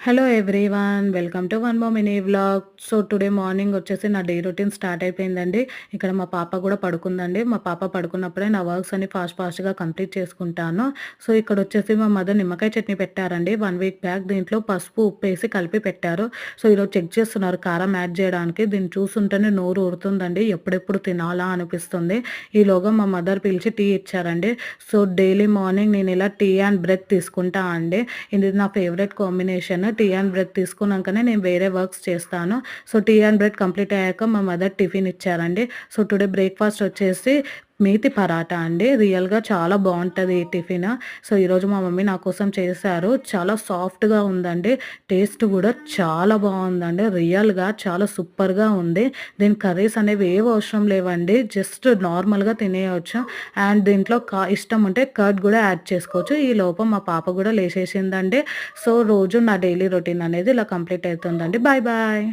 Hello everyone. Welcome to one more mini vlog. So today morning వచ్చేసి నా day routine start అయిపోయిందండి. ఇక్కడ మా పాప కూడా పడుకుందండి. మా పాప పడుకున్నప్పుడే నా వర్క్స్ అన్ని ఫాస్ట్‌గా కంప్లీట్ చేసుకుంటాను. సో ఇక్కడ వచ్చేసి మా మదర్ నిమ్మకాయ చట్నీ పెట్టారండి 1 వీక్ బ్యాక్. దీంట్లో పసుపు, ఉప్పేసి కలిపి పెట్టారు. సో ఈరోజు చెక్ చేస్తున్నారు కారం యాడ్ చేయడానికి. దీన్ని చూస్తుంటేనే నోరు ఊరుతుందండి. ఎప్పుడెప్పుడు తినాలా అనిపిస్తుంది. ఈలోగా మా మదర్ పిలిచి టీ ఇచ్చారండి. సో డైలీ మార్నింగ్ నేను ఇలా టీ అండ్ బ్రెడ్ తీసుకుంటా అండి. ఇది నా favourite combination. Tea and bread తీసుకున్నాకనే నేను వేరే వర్క్స్ చేస్తాను. So tea and bread complete అయ్యాక మా మదర్ టిఫిన్ ఇచ్చారండి. సో టుడే బ్రేక్‌ఫాస్ట్ వచ్చేసి మేతి పరాటా అండి. రియల్‌గా చాలా బావుంటది ఈ టిఫిన్. సో ఈరోజు మా మమ్మీ నా కోసం చేశారు. చాలా సాఫ్ట్‌గా ఉందండి. టేస్ట్ కూడా చాలా బావుందండి. రియల్‌గా చాలా సూపర్‌గా ఉంది. దీని కర్రీస్ అనేవి ఏవి అవసరం లేవండి. జస్ట్ నార్మల్‌గా తినేయొచ్చు. అండ్ దీంట్లో ఇష్టం ఉంటే కర్డ్ కూడా యాడ్ చేసుకోవచ్చు. ఈ లోపు మా పాప కూడా లేచేసిందండి. సో రోజు నా డైలీ రొటీన్ అనేది ఇలా కంప్లీట్ అవుతుందండి. Bye bye.